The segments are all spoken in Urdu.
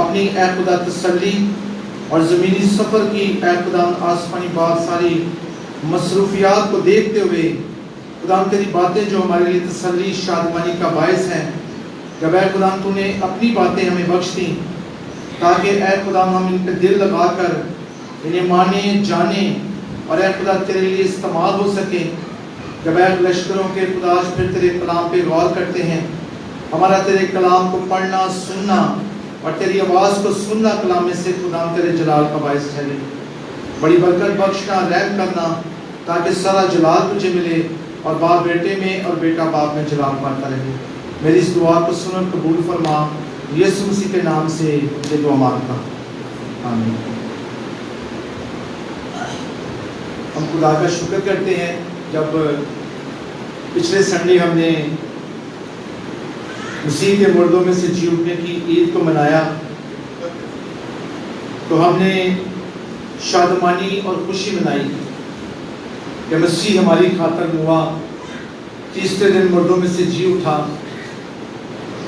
اپنی اے خدا تسلی اور زمینی سفر کی اے خدا آسمانی بات ساری مصروفیات کو دیکھتے ہوئے خدا تیری باتیں جو ہمارے لیے تسلی شادمانی کا باعث ہیں، جب اے خدا تو نے اپنی باتیں ہمیں بخش دیں تاکہ اے خدا ہم ان پہ دل لگا کر انہیں مانیں جانیں اور اے خدا تیرے لیے استعمال ہو سکے۔ جب اے لشکروں کے خدا پھر تیرے کلام پہ غور کرتے ہیں، ہمارا تیرے کلام کو پڑھنا سننا اور تیری آواز کو سننا کلام میں سے خدا تیرے جلال کا باعث ٹھہرے۔ بڑی برکت بخشنا، رحم کرنا تاکہ سارا جلال تجھے ملے اور باپ بیٹے میں اور بیٹا باپ میں جلال پاتا رہے۔ میری اس دعا کو سن اور قبول فرما، یسوع مسیح کے نام سے یہ دعا مانگتا ہوں، آمین۔ ہم خدا کا شکر کرتے ہیں، جب پچھلے سنڈے ہم نے مسیح کے مردوں میں سے جی اٹھنے کی عید کو منایا تو ہم نے شادمانی اور خوشی منائی کہ مسیح ہماری خاطر ہوا، تیسرے دن مردوں میں سے جی اٹھا،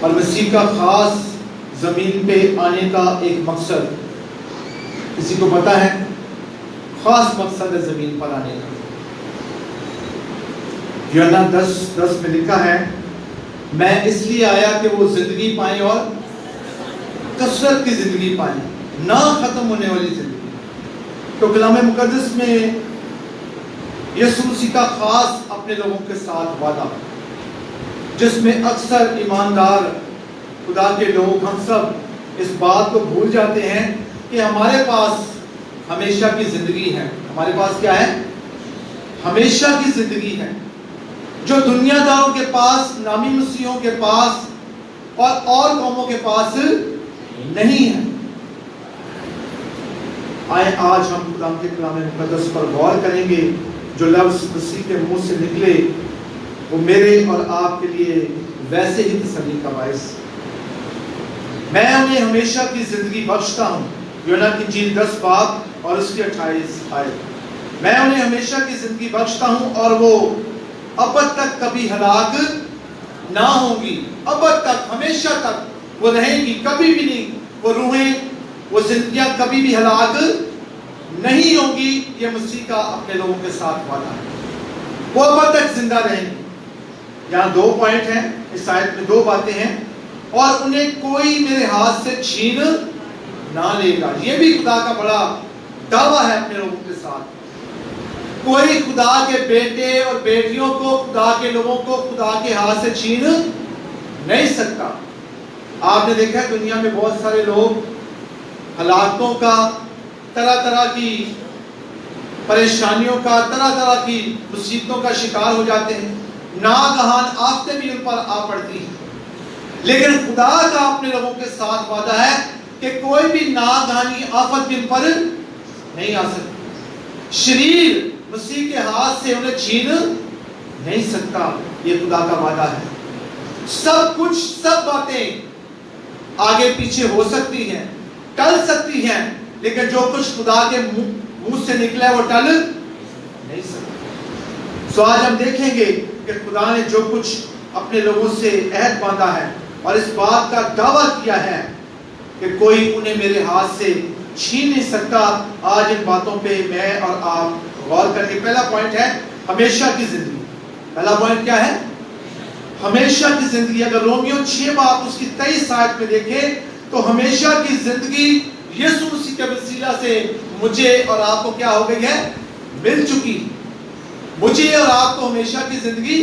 اور مسیح کا خاص زمین پہ آنے کا ایک مقصد کسی کو پتا ہے؟ خاص مقصد ہے زمین پر آنے کا۔ یوحنا 10:10 میں لکھا ہے، میں اس لیے آیا کہ وہ زندگی پائیں اور کثرت کی زندگی پائیں، نہ ختم ہونے والی زندگی۔ تو کلام مقدس میں یسوع مسیح کا خاص اپنے لوگوں کے ساتھ وعدہ، جس میں اکثر ایماندار خدا کے لوگ ہم سب اس بات کو بھول جاتے ہیں کہ ہمارے پاس ہمیشہ کی زندگی ہے۔ ہمارے پاس کیا ہے؟ ہمیشہ کی زندگی ہے، جو دنیا داروں کے پاس، نامی مسیحوں کے پاس اور قوموں کے پاس نہیں ہے۔ آئے آج ہم خدا کے کلام مقدس پر غور کریں گے، جو لفظ مسیح کے منہ سے نکلے وہ میرے اور آپ کے لیے ویسے ہی تسلی کا باعث۔ میں انہیں ہمیشہ کی زندگی بخشتا ہوں، یوحنا کی انجیل 10 باب اور اس کی 28 آیت۔ میں انہیں ہمیشہ کی زندگی بخشتا ہوں اور وہ ابد تک کبھی ہلاک نہ ہوں گی۔ ابد تک، ہمیشہ تک وہ رہیں گی، کبھی بھی نہیں۔ وہ روحیں، وہ زندگیاں کبھی بھی ہلاک نہیں ہوں گی۔ یہ مسیح کا اپنے لوگوں کے ساتھ وعدہ ہے، وہ ابد تک زندہ رہیں گی۔ یہاں 2 پوائنٹ ہیں، اس آیت میں 2 باتیں ہیں، اور انہیں کوئی میرے ہاتھ سے چھین نہ لے گا۔ یہ بھی خدا کا بڑا دعویٰ ہے اپنے لوگوں کے ساتھ۔ کوئی خدا کے بیٹے اور بیٹیوں کو، خدا کے لوگوں کو خدا کے ہاتھ سے چھین نہیں سکتا۔ آپ نے دیکھا ہے دنیا میں بہت سارے لوگ ہلاکتوں کا، طرح طرح کی پریشانیوں کا، طرح طرح کی مصیبتوں کا شکار ہو جاتے ہیں، ناگہان آفتیں بھی ان پر آ پڑتی ہیں۔ لیکن خدا کا اپنے لوگوں کے ساتھ وعدہ ہے کہ کوئی بھی ناگہانی آفت بھی ان پر نہیں آ سکتی۔ شریر مسیح کے ہاتھ سے انہیں چھین نہیں سکتا، یہ خدا کا وعدہ ہے۔ سب کچھ، سب باتیں آگے پیچھے ہو سکتی ہیں، ٹل سکتی ہیں، لیکن جو کچھ خدا کے منہ سے نکلا ہے وہ ٹل نہیں سکتا۔ سو آج ہم دیکھیں گے کہ خدا نے جو کچھ اپنے لوگوں سے عہد باندھا ہے اور اس بات کا دعویٰ کیا ہے کہ کوئی انہیں میرے ہاتھ سے چھین نہیں سکتا۔ آج ان باتوں پہ میں اور آپ غور کریں گے۔ پہلا پوائنٹ ہے ہمیشہ کی زندگی۔ پہلا پوائنٹ کیا ہے؟ ہمیشہ کی زندگی۔ اگر رومیو 6 باب اس کی 23 آیت میں دیکھیں تو ہمیشہ کی زندگی یسوع مسیح کے وسیلہ سے مجھے اور آپ کو کیا ہو گئی ہے؟ مل چکی۔ مجھے اور آپ کو ہمیشہ کی زندگی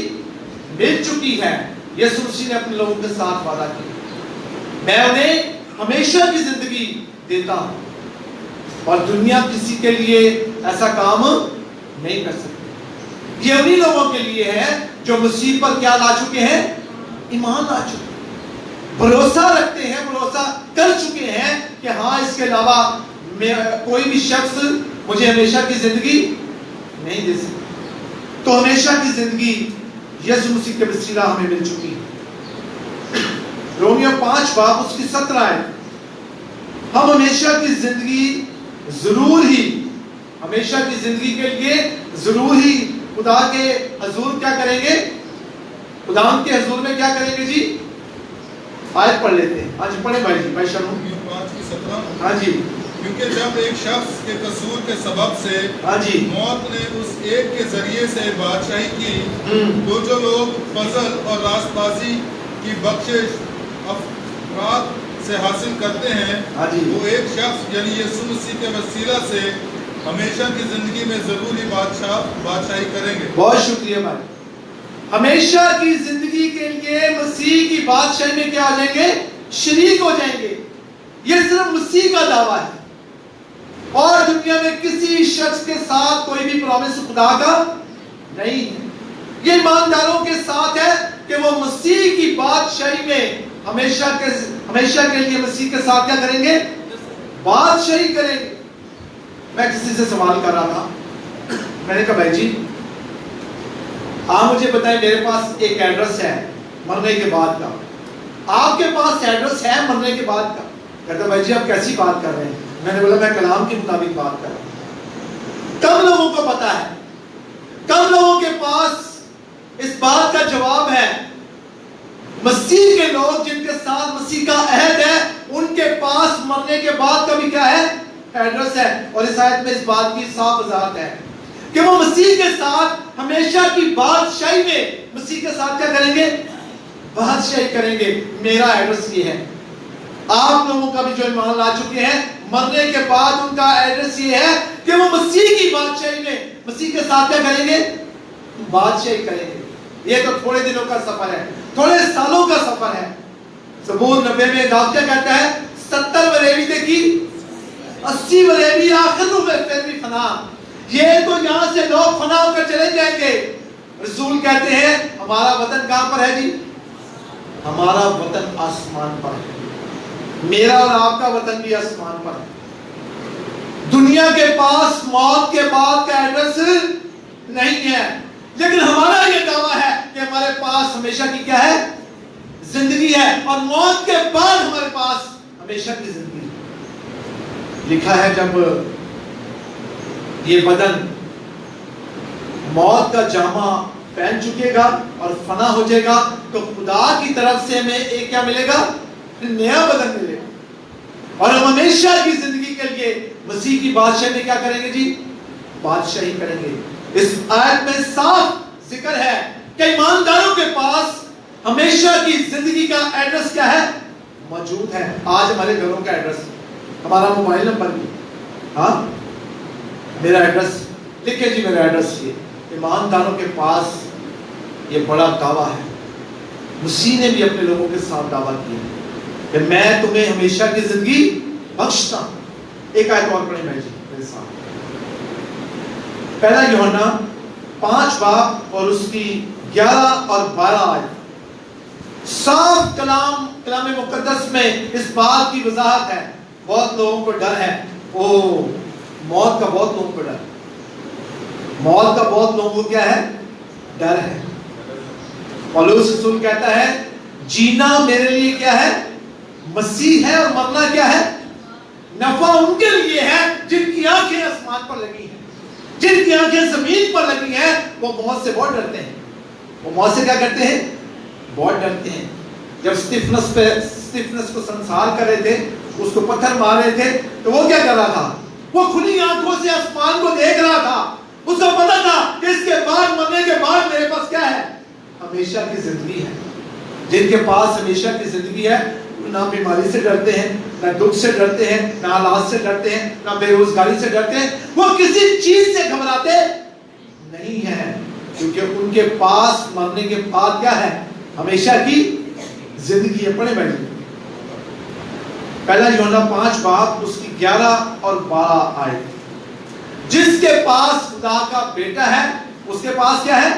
مل چکی ہے۔ یسوع مسیح نے اپنے لوگوں کے ساتھ وعدہ کیا، میں انہیں ہمیشہ کی زندگی دیتا ہوں، اور دنیا کسی کے لیے ایسا کام نہیں کر سکتی۔ یہ انہی لوگوں کے لیے ہے جو مسیح پر کیا لا چکے ہیں؟ ایمان لا چکے ہیں، بھروسہ رکھتے ہیں، بھروسہ کر چکے ہیں کہ ہاں اس کے علاوہ کوئی بھی شخص مجھے ہمیشہ کی زندگی نہیں دے سکتا۔ تو ہمیشہ کی زندگی یسوع مسیح کے وسیلہ ہمیں مل چکی ہے۔ رومیو 5 باب اس کی 17 آیت، ہم ہمیشہ کی زندگی ضرور ہی، ہمیشہ کی زندگی کے لیے ضرور ہی خدا کے حضور کیا کریں گے؟ خدا ان کے حضور میں کیا کریں گے جی؟ آیت پڑھ لیتے ہیں۔ آج پڑھیں بھائی جی، بھائی شرم۔ ہاں جی کیونکہ جب ایک شخص کے قصور کے سبب سے ہاں جی موت نے اس ایک کے ذریعے سے بادشاہی کی تو جو لوگ فضل اور راست بازی کی بخشش افراد سے حاصل کرتے ہیں وہ ایک شخص یعنی یسوع مسیح کے وسیلہ سے ہمیشہ کی زندگی میں ضروری بادشاہی کریں گے. بہت شکریہ بھائی. ہمیشہ کی زندگی کے لیے مسیح کی بادشاہی میں کیا ہو جائیں گے؟ شریک ہو جائیں گے. یہ صرف مسیح کا دعویٰ ہے اور دنیا میں کسی شخص کے ساتھ کوئی بھی پرومس خدا کا نہیں ہے. یہ ایمانداروں کے ساتھ ہے کہ وہ مسیح کی بادشاہی میں ہمیشہ کے لیے مسیح کے ساتھ کیا کریں گے؟ بادشاہی کریں گے. میں کسی سے سوال کر رہا تھا, میں نے کہا بھائی جی آپ مجھے بتائیں میرے پاس ایک ایڈریس ہے مرنے کے بعد کا, آپ کے پاس ایڈریس ہے مرنے کے بعد کا. کہتا بھائی جی آپ کیسی بات کر رہے ہیں؟ میں نے بولا میں کلام کے مطابق بات کر رہا ہوں. کم لوگوں کو پتا ہے, کم لوگوں کے پاس اس بات کا جواب ہے. مسیح کے لوگ جن کے ساتھ مسیح کا عہد ہے ان کے پاس مرنے کے بعد کا بھی کیا ہے؟ ایڈریس ہے. اور اس آیت میں اس بات کی صاف وضاحت ہے کہ وہ مسیح کے ساتھ ہمیشہ کی بادشاہی میں مسیح کے ساتھ کیا کریں گے؟ بادشاہی کریں گے. میرا ایڈریس یہ ہے, آپ لوگوں کا بھی جو ایمان لا چکے ہیں مرنے کے بعد ان کا ایڈریس یہ ہے کہ وہ مسیح کی بادشاہی میں مسیح کے ساتھ کیا کریں گے؟ بادشاہی کریں گے. یہ تو تھوڑے دنوں کا سفر ہے, تھوڑے سالوں کا سفر ہے. زبور 90 میں داؤد کیا کہتا ہے؟ 70 وریوی دیکھی 80 وریوی آخر میں پھر بھی فنا. یہ تو یہاں سے لوگ فنا ہو کر چلے جائیں گے. رسول کہتے ہیں ہمارا وطن کہاں پر ہے جی؟ ہمارا وطن آسمان پر ہے. میرا اور آپ کا وطن بھی آسمان پر ہے. دنیا کے پاس موت کے بعد کا ایڈریس نہیں ہے, لیکن ہمارا یہ دعویٰ ہے کہ ہمارے پاس ہمیشہ کی کیا ہے؟ زندگی ہے, اور موت کے بعد ہمارے پاس ہمیشہ کی زندگی ہے. لکھا ہے جب یہ بدن موت کا جامع پہن چکے گا اور فنا ہو جائے گا تو خدا کی طرف سے ہمیں ایک کیا ملے گا؟ نیا بدن ملے گا, اور ہم ہمیشہ کی زندگی کے لیے مسیح کی بادشاہی میں کیا کریں گے جی؟ بادشاہی کریں گے. اس آیت میں صاف ذکر ہے کہ ایمانداروں کے پاس ہمیشہ کی زندگی کا ایڈریس کیا ہے؟ موجود ہے. آج ہمارے گھروں کا ایڈریس, ہمارا موبائل نمبر بھی, ہاں میرا ایڈریس لکھے جی, میرا ایڈریس یہ. ایمانداروں کے پاس یہ بڑا دعویٰ ہے. مسیح نے بھی اپنے لوگوں کے ساتھ دعویٰ کیا کہ میں تمہیں ہمیشہ کی زندگی بخشتا ہوں. ایک آیت اور پڑھیں بھائی جی میرے ساتھ. پہلا یوحنا 5 باب اور اس کی 11 اور 12 آیت. صاف کلام مقدس میں اس بات کی وضاحت ہے. بہت لوگوں کو ڈر ہے, موت کا بہت لوگوں کو ڈر, موت کا بہت لوگوں کو کیا ہے؟ ڈر ہے. پولس رسول کہتا ہے جینا میرے لیے کیا ہے؟ مسیح ہے, اور مرنا کیا ہے؟ نفع. ان کے لیے ہے جن کی آنکھیں آسمان پر لگی ہیں, جن کی آنکھیں زمین پر لگی ہیں. وہ موت سے بہت ڈرتے ہیں. وہ موت سے کیا کرتے ہیں؟ بہت ڈرتے ہیں. جب سٹیفنس کو سنسار کر رہے تھے, اس کو پتھر مار رہے تھے, تو وہ کیا کر رہا تھا؟ وہ کھلی آنکھوں سے آسمان کو دیکھ رہا تھا. اس کو پتا تھا کہ اس کے بعد مرنے کے بعد میرے پاس کیا ہے؟ ہمیشہ کی زندگی ہے. جن کے پاس ہمیشہ کی زندگی ہے نہ بیماری سے ڈرتے ہیں, نہ دکھ سے ڈرتے ہیں, نہ حالات سے ڈرتے ہیں, نہ بے روزگاری سے ڈرتے ہیں. وہ کسی چیز سے گھبراتے نہیں ہیں, کیونکہ ان کے پاس مرنے کے بعد کیا ہے؟ ہمیشہ کی زندگی ہے. پڑھیں بھائی. پہلا یوحنا 5 باب اس کی 11 اور 12 آیت. جس کے پاس خدا کا بیٹا ہے اس کے پاس کیا ہے؟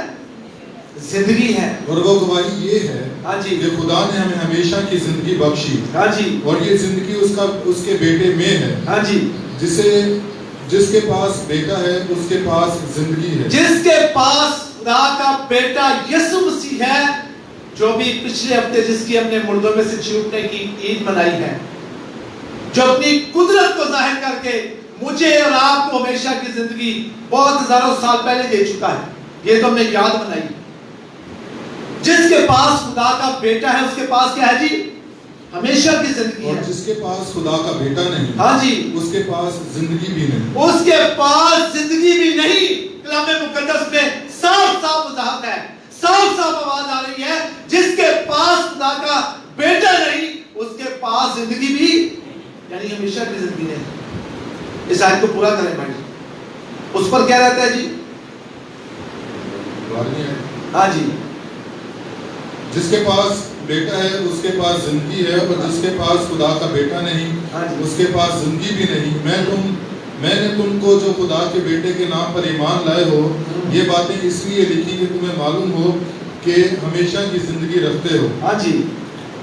زندگی ہے. اور وہ گواہی یہ ہے ہاں جی کہ خدا نے ہمیں ہمیشہ کی زندگی بخشی. ہاں جی. اور یہ زندگی اس کے بیٹے میں ہے. ہاں جی. جس کے پاس بیٹا ہے اس کے پاس زندگی ہے. جس کے پاس خدا کا بیٹا یسوع مسیح ہے, جو بھی پچھلے ہفتے جس کی ہم نے مردوں میں سے چھوٹنے کی عید منائی ہے, جو اپنی قدرت کو ظاہر کر کے مجھے اور آپ کو ہمیشہ کی زندگی بہت ہزاروں سال پہلے دے چکا ہے. یہ تو ہم نے یاد منائی. جس کے پاس خدا کا بیٹا ہے اس کے پاس کیا ہے جی؟ ہمیشہ کی زندگی ہے. اور جس کے پاس خدا کا بیٹا نہیں, ہاں جی, اس کے پاس زندگی بھی نہیں. اس کے پاس زندگی بھی نہیں. کلام مقدس میں صاف صاف وضاحت ہے, صاف صاف آواز آ رہی ہے, جس کے پاس خدا کا بیٹا نہیں اس کے پاس زندگی بھی یعنی ہمیشہ کی زندگی نہیں. اس آیت کو پورا کریں بھائی. اس پر کیا رہتا ہے جی؟ ہاں جی, جس کے پاس بیٹا ہے اس کے پاس زندگی ہے, اور جس کے پاس خدا کا بیٹا نہیں اس کے پاس زندگی بھی نہیں. میں نے تم کو جو خدا کے بیٹے کے نام پر ایمان لائے ہو یہ باتیں اس لیے لکھی کہ تمہیں معلوم ہو کہ ہمیشہ کی زندگی رکھتے ہو. ہاں جی,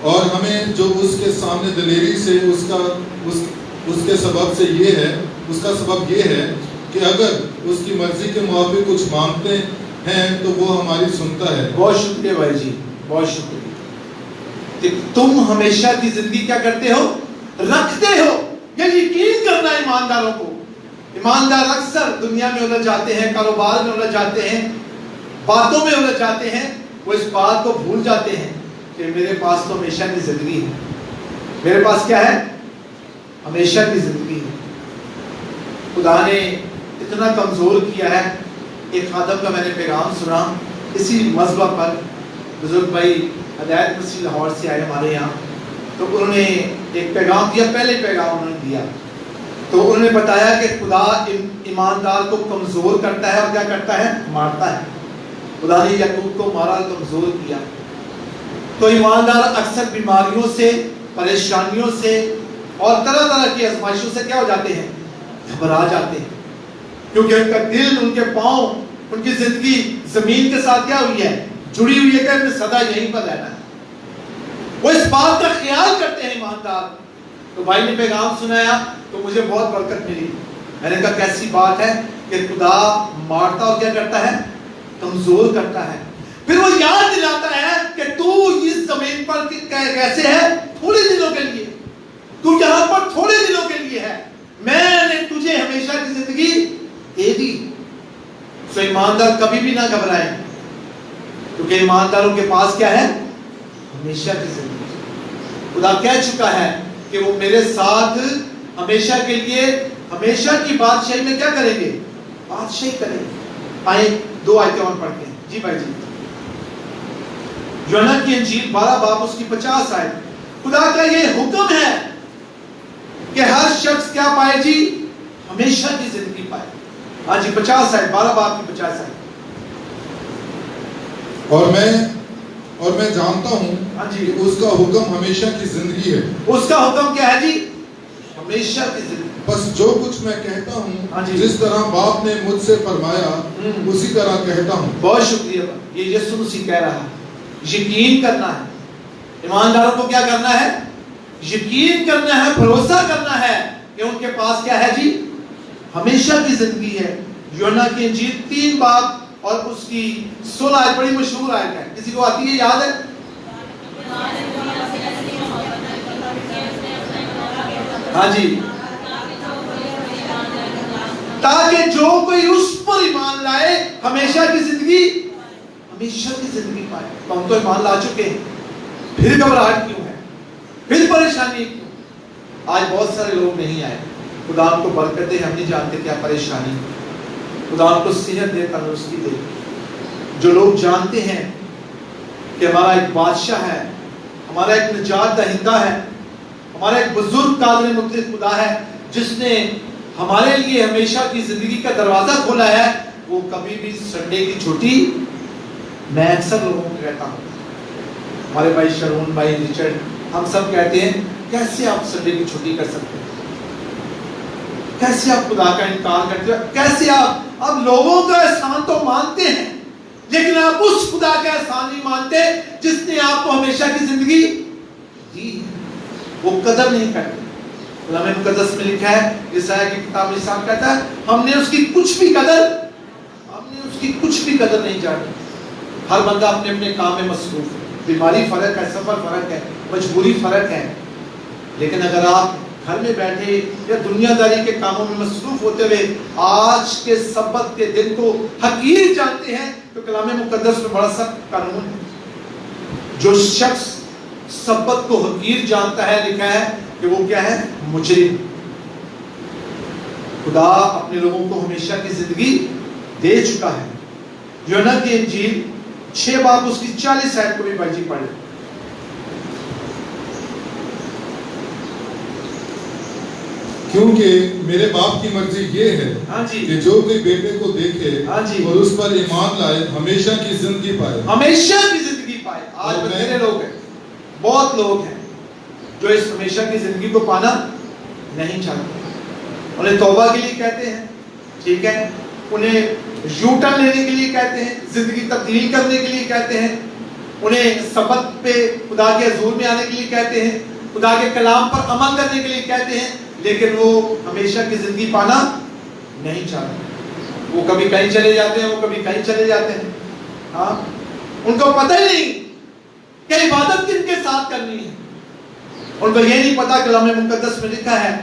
اور ہمیں جو اس کے سامنے دلیری سے اس کے سبب سے یہ ہے, اس کا سبب یہ ہے کہ اگر اس کی مرضی کے موافق کچھ مانگتے ہیں تو وہ ہماری سنتا ہے. بہت شکریہ بھائی جی, بہت شکریہ. کہ تم ہمیشہ کی زندگی کیا کرتے ہو؟ رکھتے ہو. یہ یقین کرنا ہے ایمانداروں کو. ایماندار اکثر دنیا میں الجھ جاتے ہیں, کاروبار میں الجھ جاتے ہیں, باتوں میں الجھ جاتے ہیں. وہ اس بات کو بھول جاتے ہیں کہ میرے پاس تو ہمیشہ کی زندگی ہے. میرے پاس کیا ہے؟ ہمیشہ کی زندگی ہے. خدا نے اتنا کمزور کیا ہے. ایک خادم کا میں نے پیغام سنا اسی مذبح پر. بزرگ بھائی ہدایت مسیح لاہور سے آئے ہمارے یہاں, تو انہوں نے ایک پیغام دیا. پہلے پیغام انہوں نے دیا تو انہوں نے بتایا کہ خدا ایماندار کو کمزور کرتا ہے اور کیا کرتا ہے؟ مارتا ہے. خدا نے یعقوب کو مارا, کمزور کیا. تو ایماندار اکثر بیماریوں سے, پریشانیوں سے اور طرح طرح کی آزمائشوں سے کیا ہو جاتے ہیں؟ گھبرا جاتے ہیں. کیونکہ ان کا دل, ان کے پاؤں, ان کی زندگی زمین کے ساتھ کیا ہوئی ہے؟ جڑی ہوئی ہے کہ ہمیں سدا یہیں پر رہنا ہے. وہ اس بات کا خیال کرتے ہیں ایماندار. تو بھائی نے پیغام سنایا تو مجھے بہت برکت ملی. میں نے کہا کیسی بات ہے کہ خدا مارتا اور کیا کرتا ہے؟ کمزور کرتا ہے. پھر وہ یاد دلاتا ہے کہ تو اس زمین پر کیسے ہے؟ تھوڑے دنوں کے لیے. تو یہاں پر تھوڑے دنوں کے لیے ہے. میں نے تجھے ہمیشہ کی زندگی دے دی. سو ایماندار کبھی بھی نہ گھبرائیں, کیونکہ ایمانداروں کے پاس کیا ہے؟ ہمیشہ کی زندگی. خدا کہہ چکا ہے کہ وہ میرے ساتھ ہمیشہ کے لیے ہمیشہ کی بادشاہی میں کیا کریں گے؟ بادشاہی کریں گے. آئیں 2 آیتیں اور پڑھتے ہیں. جی بھائی جی, یوحنا کی انجیل 12 باب اس کی 50 آیت. خدا کا یہ حکم ہے کہ ہر شخص کیا پائے جی؟ ہمیشہ کی زندگی پائے. ہاں جی 50 آیت, 12 باب کی 50 آیت. اور میں جانتا ہوں کہ اس کا حکم ہمیشہ کی زندگی ہے. اس کا حکم کیا ہے جی؟ ہمیشہ کی زندگی. بس جو کچھ میں کہتا ہوں جس طرح باپ نے مجھ سے فرمایا اسی طرح کہتا ہوں. بہت شکریہ. یہ یسوع مسیح کہہ رہا ہے یقین کرنا ہے. ایمانداروں کو کیا کرنا ہے؟ یقین کرنا ہے, بھروسہ کرنا ہے کہ ان کے پاس کیا ہے جی؟ ہمیشہ کی زندگی ہے. یوحنا کی انجیل 3 باب اور اس کی 16 آیت بڑی مشہور آیت ہے. کسی کو آتی ہے, یاد ہے؟ ہاں جی, تاکہ جو کوئی اس پر ایمان لائے ہمیشہ کی زندگی پائے. تو ہم تو ایمان لا چکے ہیں, پھر گھبراہٹ کیوں ہے؟ پھر پریشانی کیوں؟ آج بہت سارے لوگ نہیں آئے. خدا ان کو برکت دے. ہم نہیں جانتے کیا پریشانی. خدا ان کو صحت دے, تندرستی دے. جو لوگ جانتے ہیں کہ ہمارا ایک بادشاہ ہے, ہمارا ایک نجات دہندہ ہے, ہمارا ایک بزرگ قادر مطلق خدا ہے جس نے ہمارے لیے ہمیشہ کی زندگی کا دروازہ کھولا ہے, وہ کبھی بھی سنڈے کی چھٹی. میں اکثر لوگوں کو کہتا ہوں, ہمارے بھائی شرون بھائی, ریچرڈ, ہم سب کہتے ہیں کیسے آپ سنڈے کی چھٹی کر سکتے ہیں؟ کیسے آپ خدا کا انکار کرتے ہیں؟ کیسے آپ لوگوں کا احسان تو مانتے ہیں لیکن آپ اس خدا کا احسان نہیں مانتے جس نے آپ کو ہمیشہ کی زندگی دی. وہ قدر نہیں کرتے. کلام مقدس میں لکھا ہے, یسایہ کی کتاب میں صاحب کہتا ہے ہم نے اس کی کچھ بھی قدر نہیں جانی. ہر بندہ اپنے اپنے کام میں مصروف ہے. بیماری فرق ہے, سفر فرق ہے, مجبوری فرق ہے. لیکن اگر آپ گھر میں بیٹھے یا دنیا داری کے کاموں میں مصروف ہوتے ہوئے آج کے سبت کے دن کو حقیر جانتے ہیں تو کلام مقدس میں بڑا سخت قانون ہے. جو شخص سبت کو حقیر جانتا ہے، لکھا ہے کہ وہ کیا ہے؟ مجرم۔ خدا اپنے لوگوں کو ہمیشہ کی زندگی دے چکا ہے۔ یوحنا کی انجیل 6 باب اس کی 40 آیت کو بھی بھائی جی پڑھیں۔ کیونکہ میرے باپ کی مرضی یہ ہے کہ جو کوئی بیٹے کو دیکھے اور اس پر ایمان لائے ہمیشہ کی زندگی پائے، ہمیشہ کی زندگی پائے۔ آج بتیرے لوگ ہیں، بہت لوگ ہیں جو اس ہمیشہ کی زندگی کو پانا نہیں چاہتے، انہیں توبہ کے لیے کہتے ہیں، ٹھیک ہے، انہیں یو ٹرن لینے کے لیے کہتے ہیں، زندگی تبدیل کرنے کے لیے کہتے ہیں، انہیں سبت پہ خدا کے حضور میں آنے کے لیے کہتے ہیں، خدا کے کلام پر عمل کرنے کے لیے کہتے ہیں، لیکن وہ ہمیشہ کی زندگی پانا نہیں چاہتے۔ وہ کبھی کہیں چلے جاتے ہیں، وہ کبھی کہیں چلے جاتے ہیں، ہاں، ان کو پتہ ہی نہیں کہ عبادت کن کے ساتھ کرنی ہے۔ ان کو یہ نہیں پتا، کلام مقدس میں لکھا ہے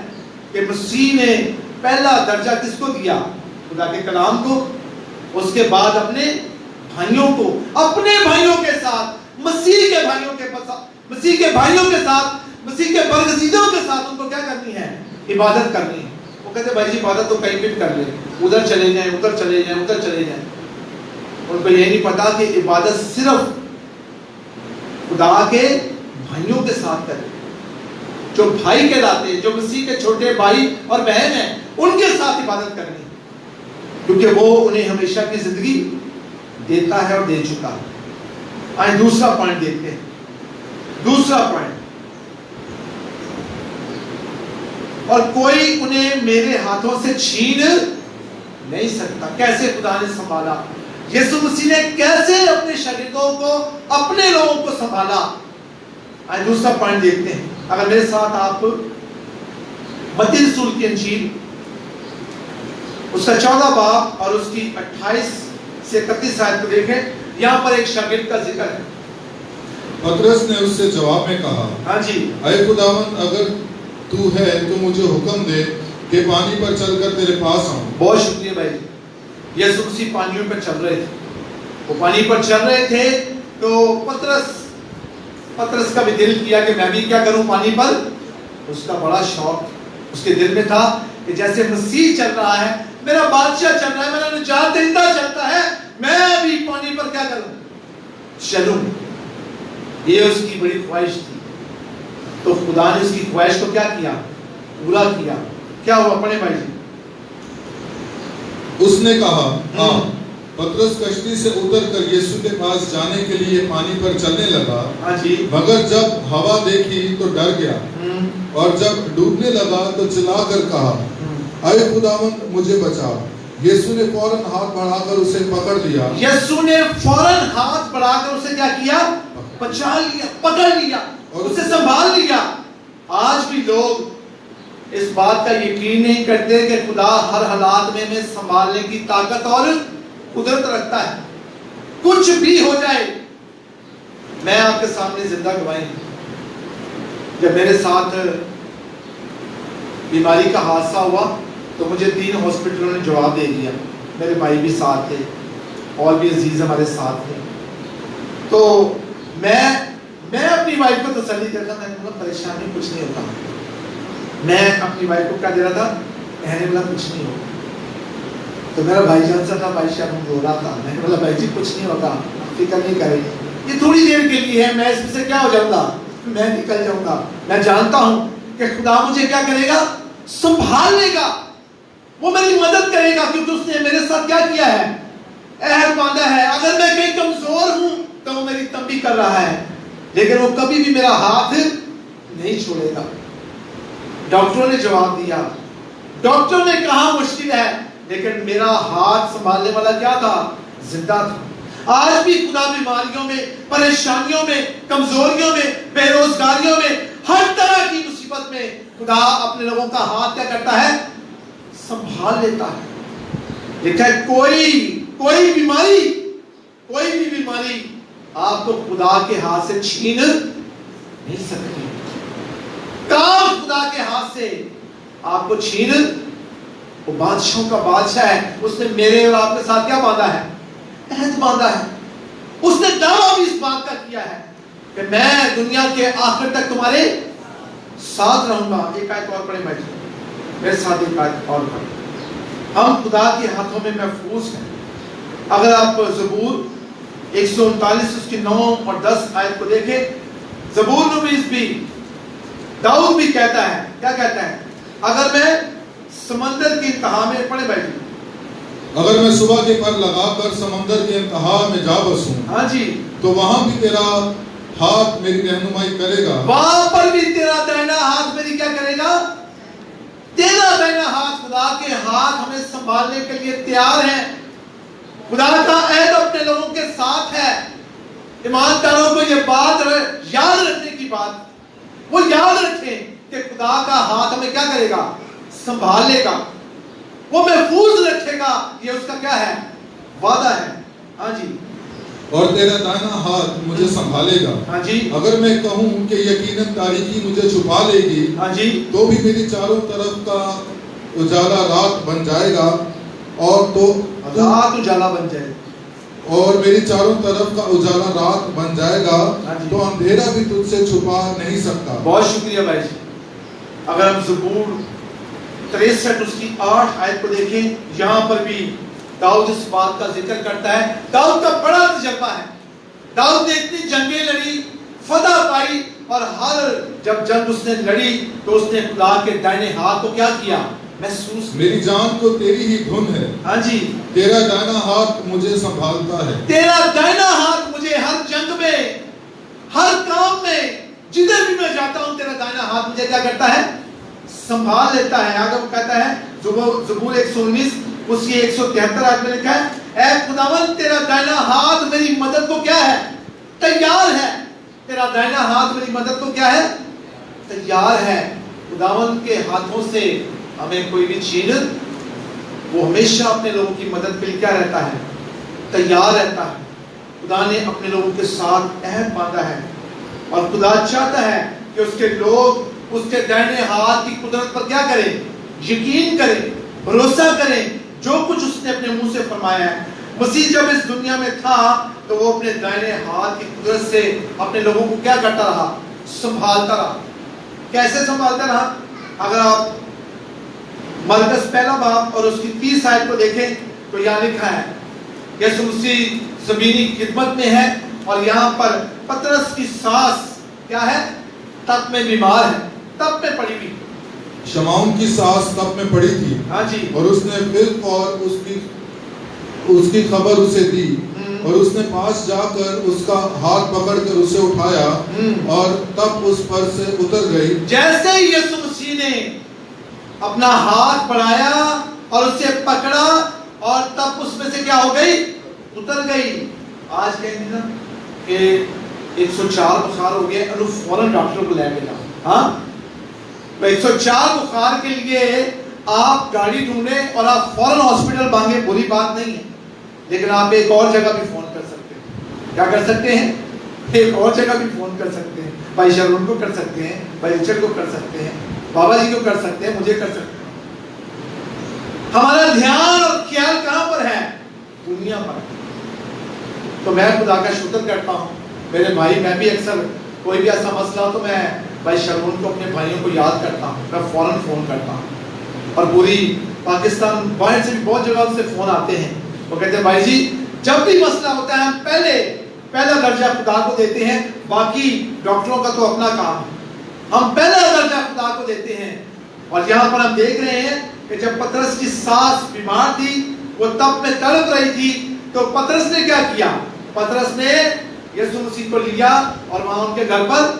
کہ مسیح نے پہلا درجہ کس کو دیا؟ خدا کے کلام کو، اس کے بعد اپنے بھائیوں کو، اپنے بھائیوں کے ساتھ، مسیح کے بھائیوں کے ساتھ، مسیح کے بھائیوں کے ساتھ، مسیح کے برگزیدوں کے ساتھ ان کو کیا کرنی ہے؟ عبادت کرنی ہے۔ وہ کہتے ہیں بھائی جی عبادت تو کہیں بھی کر لیں، ادھر چلے جائیں، ادھر چلے جائیں، ادھر چلے جائیں۔ ان کو یہ نہیں پتا کہ عبادت صرف خدا کے بھائیوں کے ساتھ کریں، جو بھائی کہلاتے ہیں، جو مسیح کے چھوٹے بھائی اور بہن ہیں، ان کے ساتھ عبادت کرنی ہے، کیونکہ وہ انہیں ہمیشہ کی زندگی دیتا ہے اور دے چکا ہے۔ آئیں دوسرا پوائنٹ دیکھتے ہیں۔ دوسرا پوائنٹ، اور کوئی انہیں میرے ہاتھوں سے چھین نہیں سکتا۔ کیسے خدا نے سنبھالا؟ یسوع مسیح نے کیسے اپنے شاگردوں کو، اپنے لوگوں کو سنبھالا؟ آئیں دوسرا پوائنٹ دیکھتے ہیں۔ اگر میرے ساتھ آپ متی رسول کی انجیل اس کا 14 باب اور اس کی 28 سے 31 آیت کو دیکھیں، یہاں پر ایک شاگرد کا ذکر ہے۔ پطرس نے اس سے جواب میں کہا، ہاں جی، اے خداوند، اگر تو ہے تو مجھے حکم دے کہ پانی پر چل کر تیرے پاس آؤں۔ بہت شکریہ بھائی جی۔ یسوع مسیح پانیوں پر چل رہے تھے، وہ پانی پر چل رہے تھے تو پطرس کا بھی دل کیا کہ میں بھی کیا کروں پانی پر۔ اس کا بڑا شوق اس کے دل میں تھا کہ جیسے مسیح چل رہا ہے، میرا بادشاہ چل رہا ہے، میرا نجات دہندہ چلتا ہے، میں بھی پانی پر کیا کروں؟ چلوں۔ یہ اس کی بڑی خواہش تھی، تو خدا نے اس کی خواہش کو کیا کیا؟ پورا کیا۔ کیا ہوا؟ پڑھیں بھائی جی۔ اس نے کہا، ہاں۔ پطرس کشتی سے اتر کر یسوع کے پاس جانے کے لیے پانی پر چلنے لگا، ہاں جی، مگر جب ہوا دیکھی تو ڈر گیا، اور جب ڈوبنے لگا تو چلا کر کہا، اے خداوند مجھے بچا۔ یسوع نے فوراً ہاتھ بڑھا کر اسے پکڑ لیا۔ یسوع نے فوراً ہاتھ بڑھا کر اسے کیا کیا؟ بچا لیا، پکڑ لیا، اور اسے سنبھال لیا۔ آج بھی لوگ اس بات کا یقین نہیں کرتے کہ خدا ہر حالات میں سنبھالنے کی طاقت اور قدرت رکھتا ہے، کچھ بھی ہو جائے۔ میں آپ کے سامنے زندہ گواہی ہوں، جب میرے ساتھ بیماری کا حادثہ ہوا تو مجھے 3 ہاسپٹلوں نے جواب دے دیا۔ میرے بھائی بھی ساتھ تھے اور بھی عزیز ہمارے ساتھ تھے، تو میں اپنی وائف کو تسلی کرتا، میں نے بولا پریشانی کچھ نہیں ہوتا۔ میں اپنی وائف کو کیا دے رہا تھا؟ کہنے والا کچھ نہیں ہوگا۔ تو میرا بھائی جان سا تھا، بھائی شاہ رو رہا تھا، میں نے بولا بھائی جی کچھ نہیں ہوگا، فکر نہیں کرے، یہ تھوڑی دیر کے لیے ہے، میں اس میں سے کیا ہو جاؤں گا؟ میں نکل جاؤں گا۔ میں جانتا ہوں کہ خدا مجھے کیا کرے گا؟ سنبھال لے گا، وہ میری مدد کرے گا، کیونکہ اس نے میرے ساتھ کیا کیا ہے؟ عہد باندھا ہے۔ اگر میں کہیں کمزور ہوں تو وہ میری تنبیہ کر رہا ہے، لیکن وہ کبھی بھی میرا ہاتھ نہیں چھوڑے گا۔ ڈاکٹروں نے جواب دیا، ڈاکٹروں نے کہا مشکل ہے، لیکن میرا ہاتھ سنبھالنے والا کیا تھا؟ زندہ تھا۔ آج بھی خدا بیماریوں میں، پریشانیوں میں، کمزوریوں میں، بے روزگاریوں میں، ہر طرح کی مصیبت میں خدا اپنے لوگوں کا ہاتھ کیا کرتا ہے؟ سنبھال لیتا ہے۔ لکھا ہے کوئی بھی بیماری آپ کو خدا کے ہاتھ سے چھین نہیں سکتی۔ کام خدا کے ہاتھ سے آپ کو چھین، وہ بادشاہوں کا بادشاہ ہے، اس نے میرے اور آپ کے ساتھ کیا باندھا ہے؟ عہد باندھا ہے۔ اس نے دعویٰ بھی اس بات کا کیا ہے کہ میں دنیا کے آخر تک تمہارے ساتھ رہوں گا. ایک آیت اور پڑھیں بھائی، میرے ساتھ ایک آیت اور پڑھیں. ہم خدا کے ہاتھوں میں محفوظ ہیں. اگر آپ زبور 139 اس کی 9 اور 10 آیت کو دیکھیں، زبور نویس بھی، داؤد بھی کہتا ہے، کیا کہتا ہے؟ اگر میں سمندر کی انتہا میں، پڑھیں بھائی جی، اگر میں صبح کے پر لگا کر سمندر کے انتہا میں جا بسوں، ہاں جی، تو وہاں بھی تیرا ہاتھ میری رہنمائی کرے گا. وہاں پر بھی تیرا دائنا ہاتھ میری کیا کرے گا؟ تیرا دائنا ہاتھ. خدا کے ہاتھ ہمیں سنبھالنے کے لیے تیار ہے. خدا کا عہد اپنے لوگوں کے ساتھ ہے. ایمانداروں کو یہ بات یاد رکھنے کی بات، وہ یاد رکھیں کہ خدا کا ہاتھ ہمیں کیا کرے گا؟ سنبھال لے گا، وہ محفوظ رکھے گا. یہ اس کا کیا ہے؟ وعدہ ہے. ہاں جی. اور تیرا دائنا ہاتھ مجھے سنبھالے گا. ہاں جی. اگر میں کہوں کہ یقیناً تاریکی مجھے چھپا لے گی، ہاں جی، تو بھی میری چاروں طرف کا اجالا رات بن جائے گا. اور تو رات اجالا بن جائے گا، اور میری چاروں طرف کا اجالا رات بن جائے گا، ہاں جی، تو اندھیرا بھی تجھ سے چھپا نہیں سکتا. بہت شکریہ بھائی جی. اگر ہم زبور 63 اس کی 8 آیت کو دیکھیں، یہاں پر بھی داؤد اس بات کا ذکر کرتا ہے. داؤد کا بڑا تجربہ ہے. داؤد نے اتنی جنگیں لڑی، فتح پائی، اور ہر جب جنگ اس نے لڑی تو اس نے خدا کے دائنے ہاتھ کو کیا کیا؟ محسوس. میری جان کو تیری ہی دھن ہے. ہاں جی. تیرا دائنا ہاتھ مجھے سنبھالتا ہے. تیرا دائنا ہاتھ مجھے ہر جنگ میں، ہر کام میں، جدھر بھی میں جاتا ہوں، تیرا دائنا ہاتھ مجھے کیا کرتا ہے؟ سنبھال لیتا ہے. آگے وہ کہتا ہے زبور 119 اس کی 173 آیت میں لکھا ہے، اے خداوند تیرا دائنا ہاتھ میری مدد کو کیا ہے؟ تیار ہے. تیرا دائنا ہاتھ میری مدد کو کیا ہے؟ تیار ہے. خداوند کے ہاتھوں سے ہمیں کوئی بھی چیز، وہ ہمیشہ اپنے لوگوں کی مدد کے لیے کیا رہتا ہے؟ تیار رہتا ہے. خدا نے اپنے لوگوں کے ساتھ عہد باندھا ہے، اور خدا چاہتا ہے کہ اس کے لوگ اس کے دائنے ہاتھ کی قدرت پر کیا کریں؟ یقین کریں، بھروسہ کریں. جو کچھ اس نے اپنے منہ سے فرمایا ہے. مسیح جب اس دنیا میں تھا تو وہ اپنے دائنے ہاتھ کی قدرت سے اپنے لوگوں کو کیا کرتا رہا؟ سنبھالتا رہا. کیسے سنبھالتا رہا؟ اگر آپ مرکز پہلا باب اور اس کی 30 آیت کو دیکھیں تو یہاں لکھا ہے، یسوع مسیح زمینی خدمت میں ہے، اور یہاں پر پترس کی ساس کیا ہے؟ تپ میں بیمار ہے، تپ میں پڑی ہوئی. شمعون کی ساس تپ میں پڑی تھی. ہاں جی. اور اس نے پھر اور اس کی خبر اسے دی، اور اس نے پاس جا کر اس کا ہاتھ پکڑ کر اسے اٹھایا، اور تب اس پر سے اتر گئی. جیسے ہی یسوع مسیح نے اپنا ہاتھ بڑھایا اور اسے پکڑا، اور تب اس میں سے کیا ہو گئی؟ اتر گئی. آج کہیں نا کہ 104 بخار ہو گئے، انہوں فوراً ڈاکٹر کو لے کے جاؤ. ہاں 104 بخار کے لیے آپ گاڑی ڈھونڈیں اور آپ فوراً ہاسپٹل مانگیں، بری بات نہیں ہے، لیکن آپ ایک اور جگہ بھی فون کر سکتے ہیں. کیا کر سکتے ہیں؟ ایک اور جگہ بھی فون کر سکتے ہیں. بھائی شرون کو کر سکتے ہیں، بھائی رچرڈ کو کر سکتے ہیں، بابا جی کو کر سکتے ہیں، مجھے کر سکتے ہیں. ہمارا دھیان اور خیال کہاں پر ہے؟ دنیا پر. تو میں خدا کا شکر کرتا ہوں میرے بھائی. میں بھی اکثر کوئی بھی ایسا مسئلہ ہو تو میں بھائی شرون کو، اپنے بھائیوں کو یاد کرتا ہوں، میں فوراً فون کرتا ہوں. اور پوری پاکستان باہر سے بھی بہت جگہ سے فون آتے ہیں. وہ کہتے ہیں بھائی جی جب بھی مسئلہ ہوتا ہے ہم پہلا درجہ خدا کو دیتے ہیں، باقی ڈاکٹروں کا تو اپنا کام ہے، ہم پہلا درجہ خدا کو دیتے ہیں. اور یہاں پر ہم دیکھ رہے ہیں کہ جب پترس کی ساس بیمار تھی، وہ تب میں تڑپ رہی تھی، تو پترس نے کیا کیا؟ پترس نے یسوع مسیح کو لیا اور وہاں ان کے گھر پر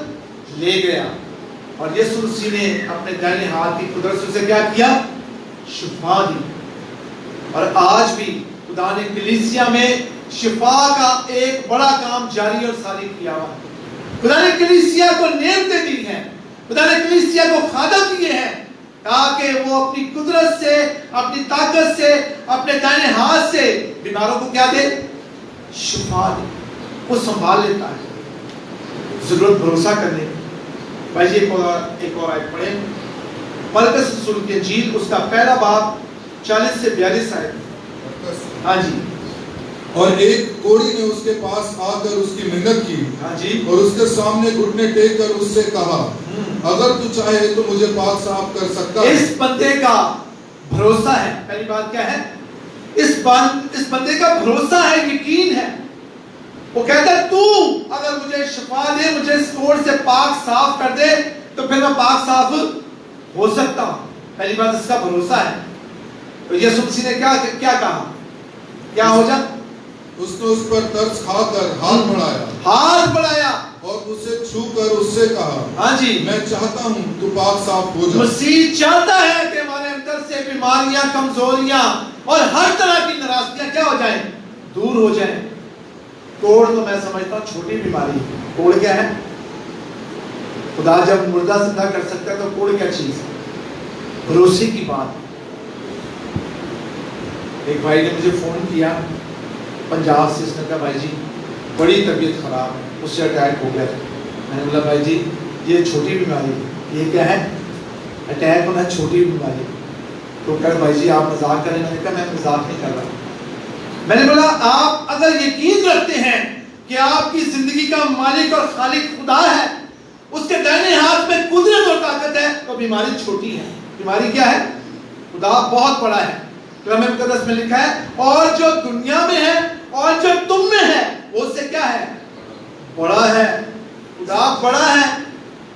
لے گیا، اور یسوع مسیح نے اپنے دائنے ہاتھ کی قدرت سے اسے کیا کیا؟ شفا دی. اور آج بھی خدا نے کلیسیا میں شفا کا ایک بڑا کام جاری اور ساری کیا ہوا ہے. خدا نے کلیسیا کو نعمتیں دی ہیں، خدا نے کلیسیا کو خادم دیے ہیں، تاکہ وہ اپنی قدرت سے، اپنی طاقت سے، اپنے دائنے ہاتھ سے بیماروں کو کیا دے؟ شفا دے. وہ سنبھال لیتا ہے. ضرورت بھروسہ کرنے کی. بھائی ایک اور آیت پڑھیں، مرکز رسول کی انجیل اس کا پہلا باب 40 سے 42 آیت. ہاں جی. اور ایک کوڑی نے اس کے پاس آ کر اس کی منت کی اور اس کے سامنے گھٹنے ٹیک کر اس سے کہا اگر تو چاہے تو مجھے پاک صاف کر سکتا ہے۔ اس بندے کا بھروسہ ہے، پہلی بات کیا ہے؟ اس بندے کا بھروسہ ہے، یقین ہے۔ وہ کہتا ہے تو اگر مجھے شفا دے، مجھے اس کوڑ سے پاک صاف کر دے تو پھر میں پاک صاف ہو سکتا ہوں۔ پہلی بات اس کا بھروسہ ہے۔ تو یسوع مسیح نے کیا کہا؟ کیا ہو جا؟ اس نے اس پر ترس کھا کر ہاتھ بڑھایا اور اسے چھو کر اس سے کہا ہاں جی میں چاہتا ہوں تو پاک صاف ہو جا۔ مسیح چاہتا ہے کہ ہمارے اندر سے بیماریاں، کمزوریاں اور ہر طرح کی ناراضگیاں کیا ہو جائیں؟ دور ہو جائیں۔ کوڑ تو میں سمجھتا ہوں چھوٹی بیماری ہے۔ کوڑ کیا ہے؟ خدا جب مردہ زندہ کر سکتا ہے تو کوڑ کیا چیز ہے؟ بھروسے کی بات۔ ایک بھائی نے مجھے فون کیا پنجاب سے، اس نے کہا بھائی جی بڑی طبیعت خراب ہے، اس سے اٹیک ہو گیا تھا۔ میں نے بولا بھائی جی یہ چھوٹی بیماری ہے۔ یہ کیا ہے؟ اٹیک ہونا چھوٹی بیماری۔ تو کہا بھائی جی آپ مذاق کریں؟ میں نے کہا میں مذاق نہیں کر رہا۔ میں نے بولا آپ اگر یقین رکھتے ہیں کہ آپ کی زندگی کا مالک اور خالق خدا ہے، اس کے دائیں ہاتھ میں قدرت اور طاقت ہے، تو بیماری چھوٹی ہے۔ بیماری کیا ہے؟ خدا بہت بڑا ہے۔ کلام مقدس میں لکھا ہے اور جو دنیا میں ہے اور جو تم میں ہے وہ سے کیا ہے؟ بڑا ہے۔ خدا بڑا ہے،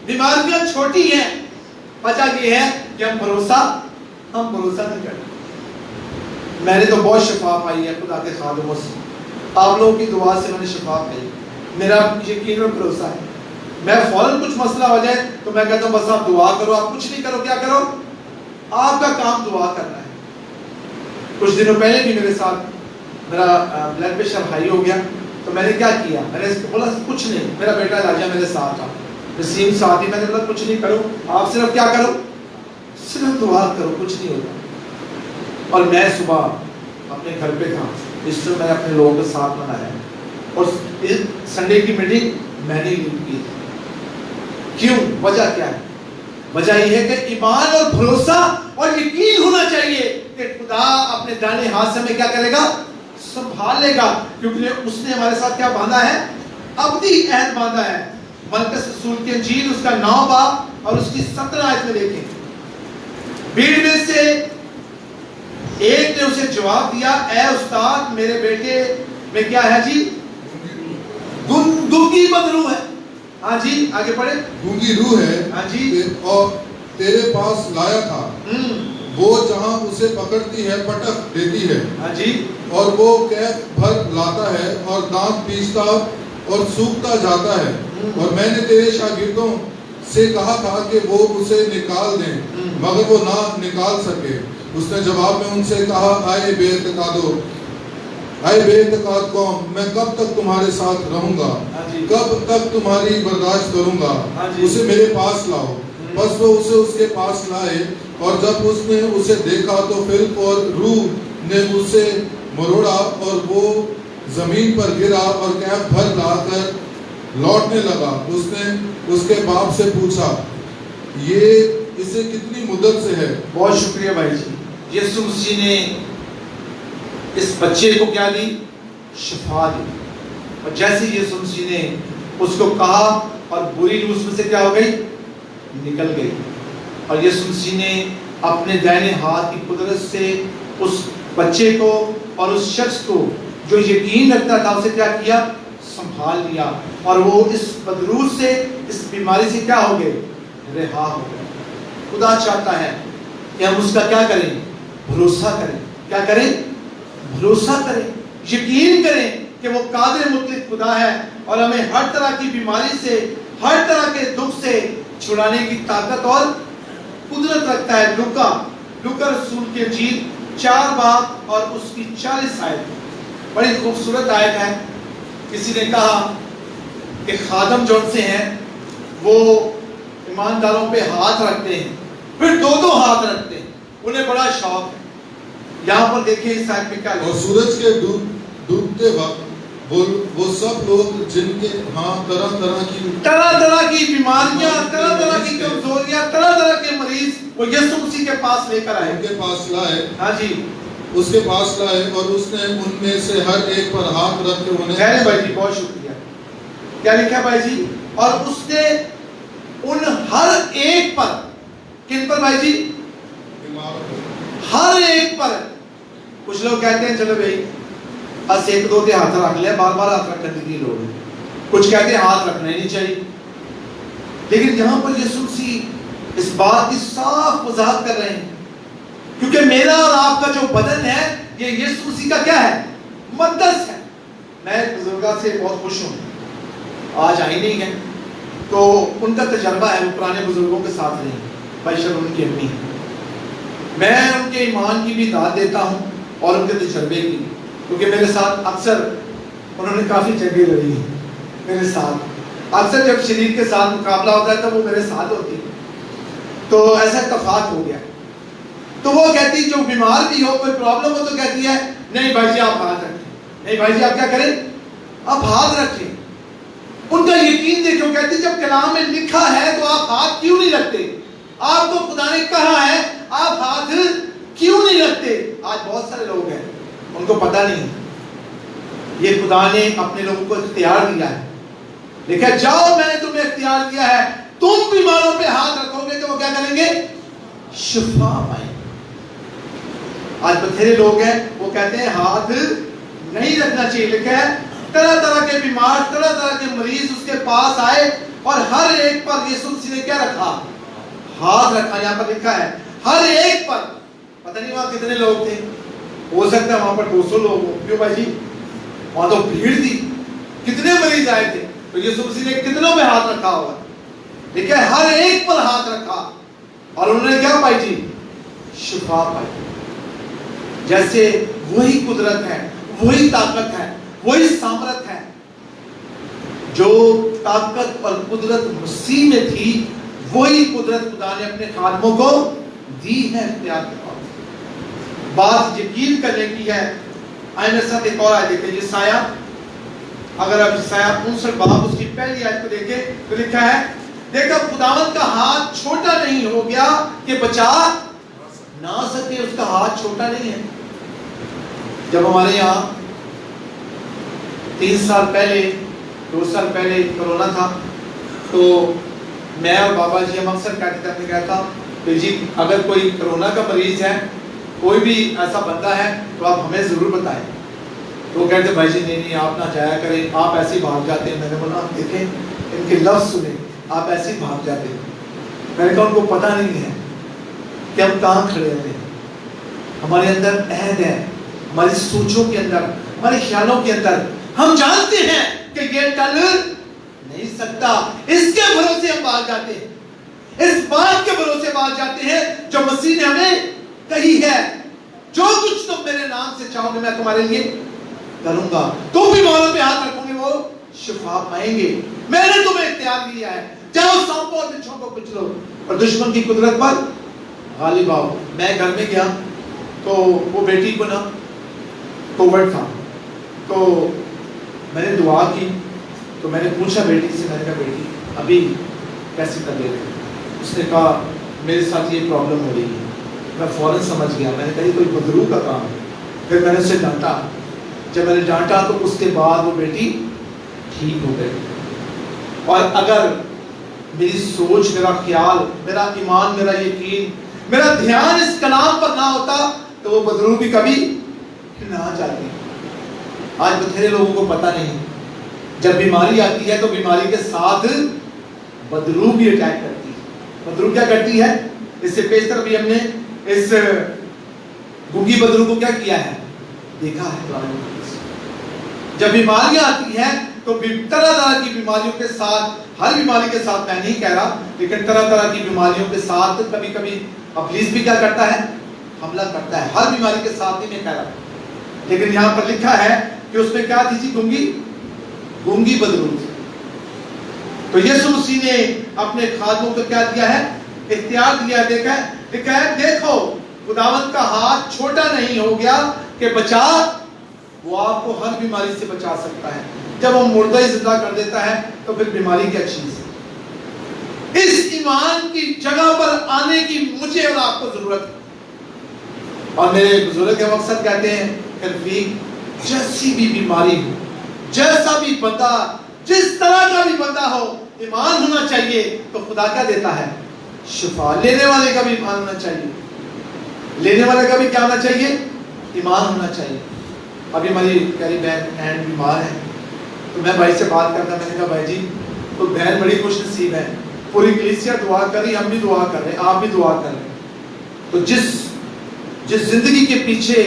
بیماریاں چھوٹی ہیں۔ وجہ یہ ہے کہ ہم بھروسہ نہیں کرتے۔ میں نے تو بہت شفا پائی ہے خدا کے خادموں سے، آپ لوگوں کی دعا سے میں نے شفا پائی۔ میرا یقین اور بھروسہ ہے۔ میں فوراً کچھ مسئلہ ہو جائے تو میں کہتا ہوں بس آپ دعا کرو، آپ کچھ نہیں کرو۔ کیا کرو؟ آپ کا کام دعا کرنا ہے۔ کچھ دنوں پہلے بھی میرے ساتھ میرا بلڈ پریشر ہائی ہو گیا، تو میں نے کیا کیا؟ میں نے بولا کچھ نہیں، میرا بیٹا راجہ میرے ساتھ تھا، نسیم ساتھ ہی۔ میں نے بولا کچھ نہیں کرو، آپ صرف کیا کرو؟ صرف دعا کرو، کچھ نہیں ہوگا۔ اور میں صبح اپنے گھر پہ تھا، اس سے میں نے اپنے لوگوں کے ساتھ منایا، اور سنڈے کی میٹنگ میں نے لیڈ کی۔ کیوں؟ وجہ کیا ہے؟ وجہ یہ ہے کہ ایمان اور بھروسہ اور یقین ہونا چاہیے کہ خدا اپنے دائیں ہاتھ سے ہمیں کیا کرے گا؟ سنبھال لے گا، کیونکہ اس نے ہمارے ساتھ کیا باندھا ہے؟ ابدی عہد باندھا ہے۔ مرکز رسول کی انجیل اس کا 9 باب اور اس کی 17 آیت میں دیکھیں، بھیڑ میں سے ایک نے اسے جواب دیا اے استاد میرے بیٹے میں کیا ہے جی؟ گونگی بدروح ہے۔ ہاں جی آگے پڑھے۔ گونگی روح ہے ہاں جی اور تیرے پاس لایا تھا، وہ جہاں اسے پکڑتی ہے پٹک دیتی ہے۔ ہاں جی اور وہ کیف بھر لاتا ہے اور دانت پیستا اور سوکھتا جاتا ہے، اور میں نے تیرے شاگردوں سے کہا تھا کہ وہ اسے نکال دیں مگر وہ نہ نکال سکے۔ اس نے جواب میں ان سے کہا آئے بے اعتقاد قوم، میں کب تک تمہارے ساتھ رہوں گا؟ کب تک تمہاری برداشت کروں گا؟ اسے میرے پاس لاؤ۔ بس وہ اسے اس کے پاس لائے، اور جب اس نے اسے دیکھا تو فلپ اور روح نے اسے مروڑا اور وہ زمین پر گرا اور کیف بھر لا کر لوٹنے لگا۔ اس نے اس کے باپ سے پوچھا یہ اسے کتنی مدت سے ہے؟ بہت شکریہ بھائی جی۔ یسوع مسیح نے اس بچے کو کیا دی؟ شفا دی۔ اور جیسے یسوع مسیح نے اس کو کہا اور بری روح اس میں سے کیا ہو گئی؟ نکل گئی۔ اور یسوع مسیح نے اپنے دائیں ہاتھ کی قدرت سے اس بچے کو اور اس شخص کو جو یقین رکھتا تھا اسے کیا کیا؟ سنبھال لیا، اور وہ اس بدروح سے، اس بیماری سے کیا ہو گئے؟ رہا ہو گئے۔ خدا چاہتا ہے کہ ہم اس کا کیا کریں؟ بھروسہ کریں۔ کیا کریں؟ بھروسہ کریں، یقین کریں کہ وہ قادر مطلق خدا ہے اور ہمیں ہر طرح کی بیماری سے، ہر طرح کے دکھ سے چھڑانے کی طاقت اور قدرت رکھتا ہے۔ لوکا رسول کی انجیل 4 باب اور اس کی 40 آیت، بڑی خوبصورت آیت ہے۔ کسی نے کہا کہ خادم جون سے ہیں وہ ایمانداروں پہ ہاتھ رکھتے ہیں، پھر 2 ہاتھ رکھتے ہیں، انہیں بڑا شوق ہے۔ یہاں پر دیکھیں اس آیت میں کیا لکھا ہے؟ اور سورج کے ڈوبتے وقت وہ سب لوگ جن کے ہاں طرح طرح کی بیماریاں، طرح طرح کی کمزوریاں، طرح طرح کے مریض وہ یسوع مسیح کے پاس لے کر آئے، ان کے پاس لائے۔ ہاں جی اس کے پاس لائے اور اس نے ان میں سے ہر ایک پر ہاتھ رکھ کے انہیں بھائی جی بہت شکریہ. کیا لکھا بھائی جی؟ اور اس نے ان ہر ایک پر، کن پر بھائی جی؟ ہر ایک پر. کچھ لوگ کہتے ہیں چلو بھائی بس ایک دو کے ہاتھ رکھ لے، بار بار ہاتھ رکھنے کی لوڑ ہے. کچھ کہتے ہیں ہاتھ رکھنا ہی نہیں چاہیے. لیکن یہاں پر یسوع مسیح اس بات کی صاف وضاحت کر رہے ہیں، کیونکہ میرا اور آپ کا جو بدن ہے یہ یسوع مسیح کا کیا ہے؟ مقدس ہے. میں بزرگوں سے بہت خوش ہوں، آج آئی نہیں ہے تو ان کا تجربہ ہے، وہ پرانے بزرگوں کے ساتھ نہیں، بشر ان کی امی ہے. میں ان کے ایمان کی بھی داد دیتا ہوں اور ان کے تجربے کی، کیونکہ میرے ساتھ اکثر انہوں نے کافی جنگیں لڑی ہیں میرے ساتھ. اکثر جب شریر کے ساتھ مقابلہ ہوتا ہے تو وہ میرے ساتھ ہوتی ہے. تو ایسا اتفاق ہو گیا. تو وہ کہتی جو بیمار بھی ہو، کوئی پرابلم ہو تو کہتی ہے نہیں بھائی جی آپ ہاتھ رکھیں، نہیں بھائی جی آپ کیا کریں، آپ ہاتھ رکھیں. ان کا یقین دیکھو، کہتی جب کلام میں لکھا ہے تو آپ ہاتھ کیوں نہیں رکھتے؟ آپ کو خدا نے کہا ہے آپ ہاتھ کیوں نہیں رکھتے؟ آج بہت سارے لوگ ہیں ان کو پتہ نہیں، یہ خدا نے اپنے لوگوں کو اختیار دیا ہے. دیکھا جاؤ میں نے تمہیں اختیار دیا ہے، تم بیماروں پہ ہاتھ رکھو گے تو وہ کیا کریں گے؟ شفا پائیں. آج بتھیرے لوگ ہیں وہ کہتے ہیں ہاتھ نہیں رکھنا چاہیے. لکھا ہے طرح طرح کے بیمار، طرح طرح کے مریض اس کے پاس آئے اور ہر ایک پر یسوع مسیح نے کیا رکھا؟ ہاتھ رکھا. یہاں پر لکھا ہے ہر ایک پر. پتہ نہیں وہاں کتنے لوگ تھے، ہو سکتا ہے وہاں پر 200 لوگ ہوں. کیوں بھائی جی؟ وہاں تو بھیڑ تھی، کتنے مریض آئے تھے، تو یسوع مسیح نے کتنوں پہ ہاتھ رکھا ہوگا؟ لکھا ہے ہر ایک پر ہاتھ رکھا اور انہوں نے کیا پائی جی؟ شفا پائی. جیسے وہی قدرت ہے، وہی طاقت ہے، وہی سامرت ہے جو طاقت اور قدرت مسیح میں تھی، وہی قدرت خدا نے اپنے خادموں کو دی ہے اختیار کے طور پر. بات یقین کرنے کی ہے. آئے میرے ساتھ ایک اور آیت دیکھیں، یسایہ، اگر آپ یسایہ 59 باب اس کی پہلی آیت کو دیکھیں تو لکھا ہے دیکھا خداوند کا ہاتھ چھوٹا نہیں ہو گیا کہ بچا نہ سکے. اس کا ہاتھ چھوٹا نہیں ہے. جب ہمارے یہاں 3 سال پہلے 2 سال پہلے کرونا تھا تو میں اور بابا جی ہم اکثر کہتے تھے، کہتا کہ جی اگر کوئی کرونا کا مریض ہے، کوئی بھی ایسا بندہ ہے تو آپ ہمیں ضرور بتائیں. تو وہ کہتے بھائی جی نہیں آپ نہ جایا کریں، آپ ایسے ہی بھاگ جاتے ہیں. میں نے بولا دیکھیں ان کے لفظ سنیں، آپ ایسے ہی بھاگ جاتے ہیں. میں نے کہا ان کو پتہ نہیں ہے کہ ہم کہاں کھڑے ہوتے ہیں. ہمارے اندر عہد ہے، ہماری سوچوں کے اندر، ہمارے خیالوں کے اندر ہم جانتے ہیں کہ یہ ٹل نہیں سکتا. اس کے بھروسے ہم بھاگ جاتے ہیں، اس بات کے بھروسے بھاگ جاتے ہیں جو مسیح نے ہمیں کہی ہے، جو کچھ تم میرے نام سے چاہو گے میں تمہارے لیے کروں گا. تم بیماروں پہ ہاتھ رکھو گے وہ شفا پائیں گے. میں نے تمہیں اختیار دیا ہے، جاؤ سانپوں اور بچھوں کو کچلو اور دشمن کی قدرت پر غالب آؤ. میں گھر میں گیا تو وہ بیٹی کو نا کووڈ تھا، تو میں نے دعا کی. تو میں نے پوچھا بیٹی سے، میں نے کہا بیٹی ابھی کیسی طبیعت ہے؟ اس نے کہا میرے ساتھ یہ پرابلم ہو رہی ہے. میں فوراً سمجھ گیا، میں نے کہا یہ کوئی بدرو کا کام ہے. پھر میں نے اسے ڈانٹا. جب میں نے ڈانٹا تو اس کے بعد وہ بیٹی ٹھیک ہو گئی. اور اگر میری سوچ، میرا خیال، میرا ایمان، میرا یقین، میرا دھیان اس کلام پر نہ ہوتا تو وہ بدرو بھی کبھی نہ جاتی. آج بتھیرے لوگوں کو پتہ نہیں، جب بیماری آتی ہے تو بیماری کے ساتھ بدرو بھی اٹیک کرتی ہے. بدرو کیا کرتی ہے؟ اس سے پیشتر بھی ہم نے اس گنگی بدرو کو کیا کیا ہے دیکھا ہے. جب بیماریاں آتی ہیں تو طرح طرح کی بیماریوں کے ساتھ، ہر بیماری کے ساتھ میں نہیں کہہ رہا، لیکن طرح طرح کی بیماریوں کے ساتھ کبھی کبھی ابلیس بھی کیا کرتا ہے؟ حملہ کرتا ہے. ہر بیماری کے ساتھ نہیں میں کہہ رہا، لیکن یہاں پر لکھا ہے کہ اس میں کیا تھی جی؟ گونگی بدرو تھی. تو یسوع مسیح نے اپنے خادموں کو کیا دیا ہے؟ اختیار دیا. دیکھا ہے لکھا ہے دیکھو خداوند کا ہاتھ چھوٹا نہیں ہو گیا کہ بچا، وہ آپ کو ہر بیماری سے بچا سکتا ہے. جب وہ مردہ ہی زندہ کر دیتا ہے تو پھر بیماری کیا چیز ہے؟ اس ایمان کی جگہ پر آنے کی مجھے اور آپ کو ضرورت ہے. اور میرے بزرگ کے مقصد کہتے ہیں کہ رفیق جیسی بھی بیماری ہو، جیسا بھی بندہ، جس طرح کا بھی بندہ ہو، ایمان ہونا چاہیے تو خدا کیا دیتا ہے؟ شفا۔ لینے والے کا بھی ایمان ہونا چاہیے، لینے والے کا بھی کیا ہونا چاہیے؟ ایمان ہونا چاہیے۔ ابھی ہماری پیاری بہن اینڈ بیمار ہے، تو میں بھائی سے بات کرتا، میں نے کہا بھائی جی تو بہن بڑی خوش نصیب ہے، پوری کلیسیا دعا کر رہی، ہم بھی دعا کر رہے ہیں، آپ بھی دعا کر رہے ہیں۔ تو جس زندگی کے پیچھے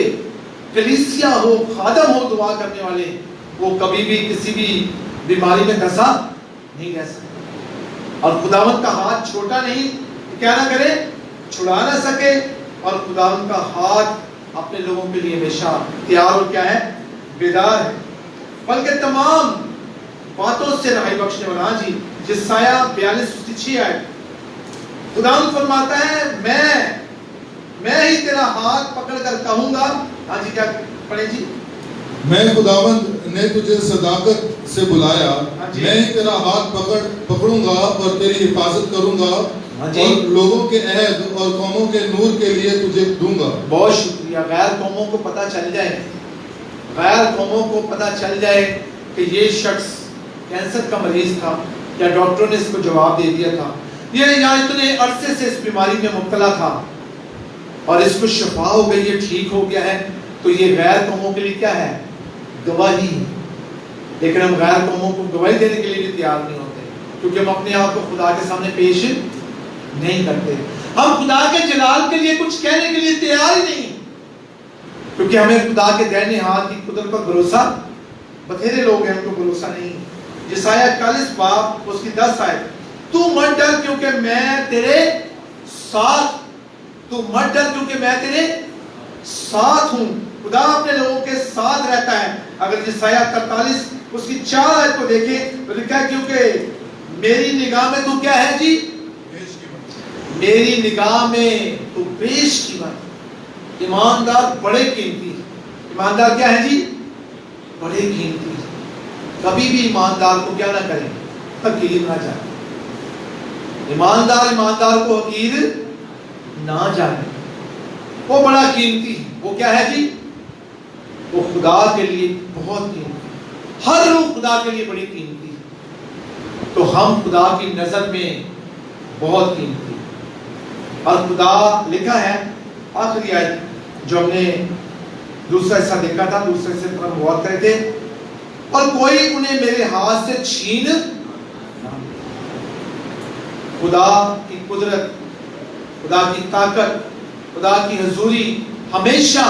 کلیسیا ہو، خادم ہو دعا کرنے والے، وہ کبھی بھی کسی بھی بیماری میں دھسا نہیں رہ سکتا۔ اور خداوند کا ہاتھ چھوٹا نہیں، کیا نہ کرے، چھڑا نہ سکے، اور خداوند کا ہاتھ اپنے لوگوں کے لیے ہمیشہ تیار اور کیا ہے؟ بیدار ہے، بلکہ تمام باتوں سے رہائی بخشنے والا۔ ہاں جی، یسایہ 42:6 آئے، خداوند فرماتا ہے میں ہی تیرا ہاتھ پکڑ کر کہوں گا۔ ہاں جی، کیا پڑھیں جی؟ میں خداوند نے تجھے صداقت سے بلایا، میں ہی تیرا ہاتھ پکڑوں گا اور تیری حفاظت کروں گا، اور لوگوں کے عہد اور قوموں کے نور کے لیے تجھے دوں گا۔ بہت شکریہ۔ غیر قوموں کو پتہ چل جائے، غیر قوموں کو پتہ چل جائے کہ یہ شخص کینسر کا مریض تھا، یا ڈاکٹروں نے اس کو جواب دے دیا تھا، یہ یا اتنے عرصے سے اس بیماری میں مبتلا تھا اور اس کو شفا ہو گئی ہے، ٹھیک ہو گیا ہے، تو یہ غیر قوموں کے لیے کیا ہے؟ گواہی ہے۔ لیکن ہم غیر قوموں کو گواہی دینے کے لیے بھی تیار نہیں ہوتے، کیونکہ ہم اپنے آپ کو خدا کے سامنے پیش نہیں کرتے، ہم خدا کے جلال کے لیے کچھ کہنے کے لیے تیار ہی نہیں، کیونکہ ہمیں خدا کے دائنے ہاتھ کی قدرت پر بھروسہ، بتھیرے لوگ ہیں ان کو بھروسہ نہیں۔ یسایہ 41 باب اس کی 10 آئے، تو مت ڈر کیونکہ میں تیرے ساتھ، تو مت ڈر کیونکہ میں تیرے ساتھ ہوں۔ خدا اپنے لوگوں کے ساتھ رہتا ہے۔ اگر یسایہ 43 اس کی 4 آیت کو دیکھیں تو لکھا ہے کیونکہ میری نگاہ میں تو کیا ہے جی؟ میری نگاہ میں تو بیش قیمت، ایماندار بڑے قیمتی۔ ایماندار کیا ہے جی؟ بڑے قیمتی۔ کبھی بھی ایماندار کو کیا نہ کریں، حقیر نہ جائیں۔ ایماندار کو حقیر نہ جانے، وہ بڑا قیمتی۔ وہ کیا ہے جی؟ وہ خدا کے لیے بہت قیمتی، ہر روح خدا کے لیے بڑی قیمتی، تو ہم خدا کی نظر میں بہت قیمتی۔ اور خدا لکھا ہے آخری آیت جو ہم نے دوسرا حصہ دیکھا تھا، دوسرے حصے پر ہم غور کرے تھے، اور کوئی انہیں میرے ہاتھ سے چھین نہ۔ خدا کی قدرت، خدا کی طاقت، خدا کی حضوری ہمیشہ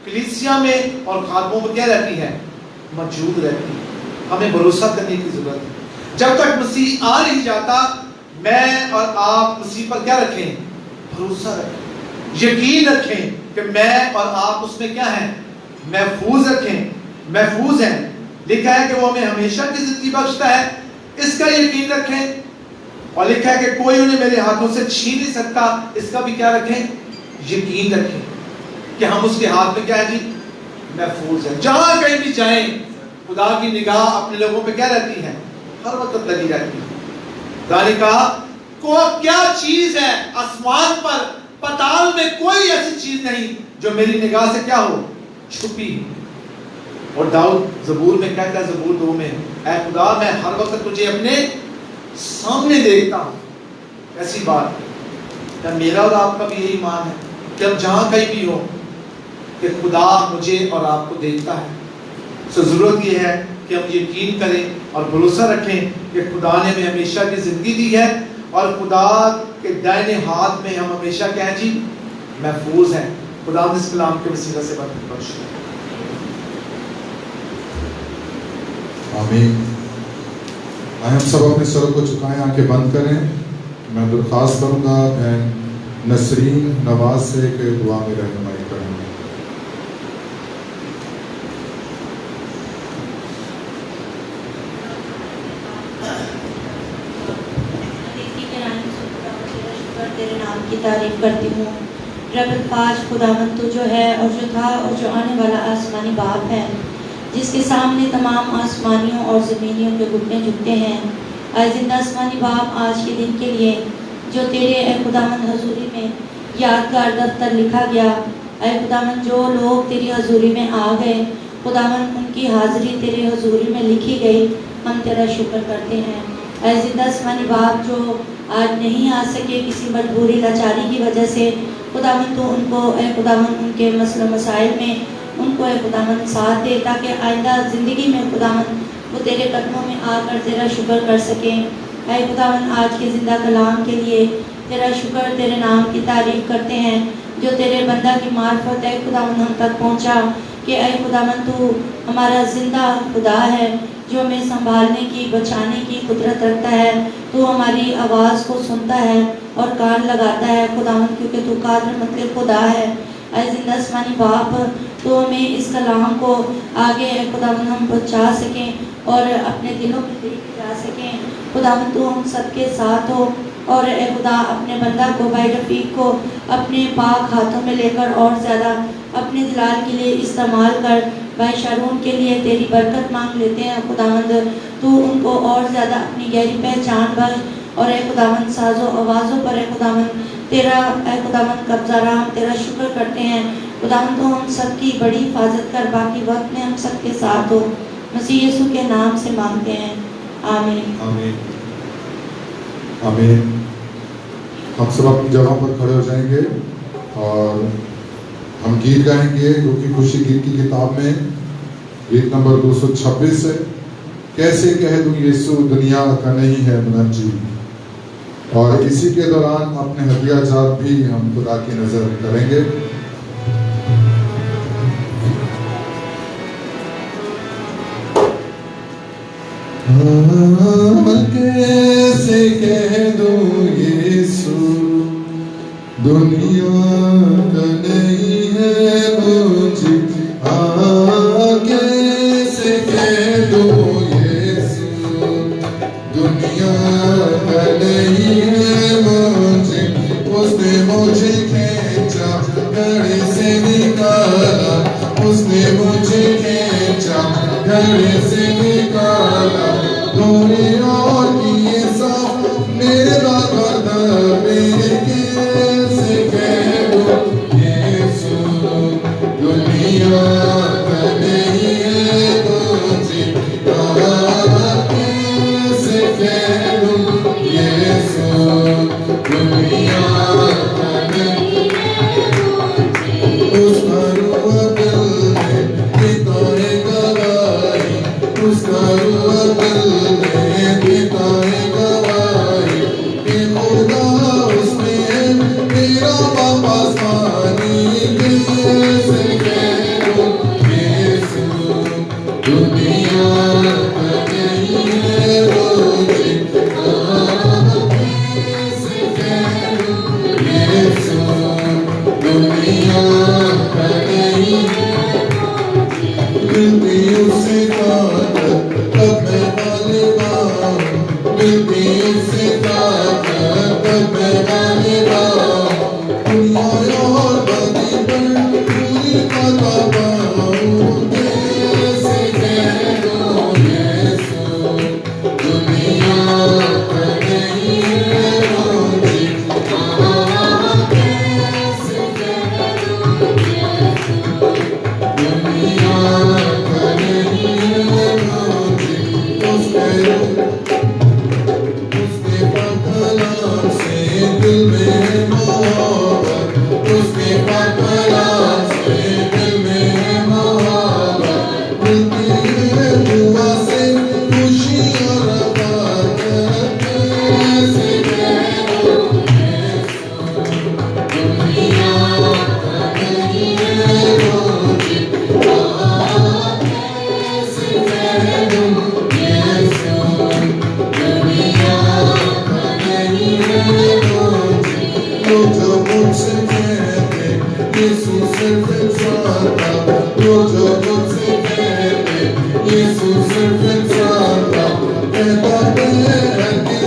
کلیسیا میں اور خادموں میں کیا رہتی ہے؟ موجود رہتی ہے۔ ہمیں بھروسہ کرنے کی ضرورت ہے۔ جب تک مسیح آ نہیں جاتا، میں اور آپ مسیح پر کیا رکھیں؟ بھروسہ رکھیں، یقین رکھیں کہ میں اور آپ اس میں کیا ہیں؟ محفوظ رکھیں، محفوظ ہیں۔ لکھا ہے کہ وہ ہمیں ہمیشہ کی زندگی بخشتا ہے، اس کا یقین رکھیں۔ اور لکھا ہے کہ کوئی انہیں میرے ہاتھوں سے چھین نہیں سکتا، اس کا بھی کیا رکھیں؟ یقین رکھیں کہ ہم اس کے ہاتھ میں کیا ہے جی؟ محفوظ ہیں۔ جہاں کہیں بھی جائیں، خدا کی نگاہ اپنے لوگوں پہ کیا رہتی ہے؟ ہر وقت لگی رہتی ہے۔ خدا نے کہا کیا چیز ہے آسمان پر، پتال میں کوئی ایسی چیز نہیں جو میری نگاہ سے کیا ہو؟ چھپی۔ اور داؤد زبور میں کہتا ہے، زبور 2 میں، اے خدا میں ہر وقت تجھے اپنے سامنے دیکھتا ہوں۔ ایسی بات کیا میرا اور آپ کا بھی یہی ایمان ہے کہ ہم جہاں کہیں بھی ہو کہ خدا مجھے اور آپ کو دیکھتا ہے؟ سو ضرورت یہ ہے کہ ہم یقین کریں اور بھروسہ رکھیں کہ خدا نے ہمیں ہمیشہ کی زندگی دی ہے، اور خدا کے دائنے ہاتھ میں ہم ہمیشہ کیا ہیں جی؟ محفوظ ہیں۔ خدا اس کلام کے وسیلہ سے برکت بخشے۔ آمین۔ آئے ہم سب اپنے سروں کو جھکائیں، آنکھیں بند کریں۔ میں درخواست کروں گا بہن نسرین نواز سے کہ دعا میں رہنمائی کریں۔ تیرے نام کی تعریف کرتی ہوں رب الفاظ خداوند، تو جو ہے اور جو تھا اور جو آنے والا آسمانی باپ ہے، جس کے سامنے تمام آسمانیوں اور زمینیوں کے گھٹنے جھکتے ہیں۔ اے زندہ آسمانی باپ، آج کے دن کے لیے جو تیرے اے خداوند حضوری میں یادگار دفتر لکھا گیا، اے خداوند جو لوگ تیری حضوری میں آ گئے خداوند ان کی حاضری تیری حضوری میں لکھی گئی، ہم تیرا شکر کرتے ہیں۔ اے زندہ آسمانی باپ جو آج نہیں آ سکے کسی مجبوری لاچاری کی وجہ سے، خداوند تو ان کو اے خداوند ان کے مسئلہ مسائل میں ان کو اے خداوند ساتھ دے، تاکہ آئندہ زندگی میں خداوند وہ تیرے قدموں میں آ کر تیرا شکر کر سکیں۔ اے خداوند آج کے زندہ کلام کے لیے تیرا شکر، تیرے نام کی تعریف کرتے ہیں جو تیرے بندہ کی معرفت اے خداوند ہم تک پہنچا، کہ اے خداوند تو ہمارا زندہ خدا ہے جو ہمیں سنبھالنے کی بچانے کی قدرت رکھتا ہے، تو ہماری آواز کو سنتا ہے اور کان لگاتا ہے خداوند، کیونکہ تو قادر مطلب خدا ہے۔ اے زندہ آسمانی باپ تو ہمیں اس کلام کو آگے اے خداوند ہم پہنچا سکیں اور اپنے دلوں میں لے کے جا سکیں، خداوند تو ہم سب کے ساتھ ہو، اور اے خدا اپنے بندہ کو بھائی رفیق کو اپنے پاک ہاتھوں میں لے کر اور زیادہ اپنے جلال کے لیے استعمال کر۔ بھائی شارون کے لیے تیری برکت مانگ لیتے ہیں خداوند، تو ان کو اور زیادہ اپنی گہری پہچان بخش، اور اے خداوند ساز و آوازوں پر اے خداوند تیرا اے خداوند قبضہ رہا، ہم تیرا شکر کرتے ہیں خداوند، تو ہم سب کی بڑی حفاظت کر، باقی وقت میں ہم سب کے ساتھ ہو، مسیح یسوع کے نام سے مانگتے ہیں، آمین آمین آمین۔ ہم سب اپنی جگہوں پر کھڑے ہو جائیں گے اور ہم گیت گائیں گے کیونکہ خوشی گیت کی کتاب میں گیت نمبر 226 ہے، کیسے کہہ دوں یسوع دنیا کا نہیں ہے منجی، اور اسی کے دوران اپنے ہدیہ جات بھی ہم خدا کی نظر کریں گے۔ کیسے کہہ دوں یسوع دنیا کا نہیں ہے مجھے، کیسے کہہ دوں یسوع دنیا کا نہیں ہے مجھے، اس نے مجھے کھینچا گھڑے سے نکالا، اس نے مجھے کھینچا گھڑے سے نکالا، دھونے اور کیے صاف میرے بابا میرے، کیسے کہہ دوں یسوع دنیا کا نہیں ہے مجھے، کیسے کہہ دوں یسوع دنیا کا نہیں ہے مجھے، اس کا روح دل میں پیتا ہے گواہی، اس کا روح دل میں پیتا ہے گواہی، کہ خدا اس میں ہے میرا باپ آسمانی، کیسے کہہ دوں یسوع دنیا کا نہیں ہے مجھے، کیسے کہہ دوں یسوع دنیا کا نہیں ہے مجھے، ملتی اس سے طاقت تب میں غالب آؤں، ملتی اس سے طاقت تب میں غالب آؤں، دنیا اور بدی پر پوری فتح پاؤں، کیسے کہہ دوں یسوع دنیا کا نہیں ہے مجھے، کیسے کہہ دوں یسوع دنیا کا نہیں ہے مجھے، اس کے پاک کلام سے دل میں محبت، اس کے پاک کلام سے دل میں محبت، ملتی ہے دعا سے خوشی اور رفاقت، کیسے کہہ دوں یسوع دنیا کا نہیں ہے مجھے، کیسے کہہ دوں یسوع دنیا کا نہیں ہے مجھے، لوگ جو مجھ سے کہتے یسوع صرف انسان تھا، لوگ جو مجھ سے کہتے یسوع صرف انسان تھا، کہتا ہے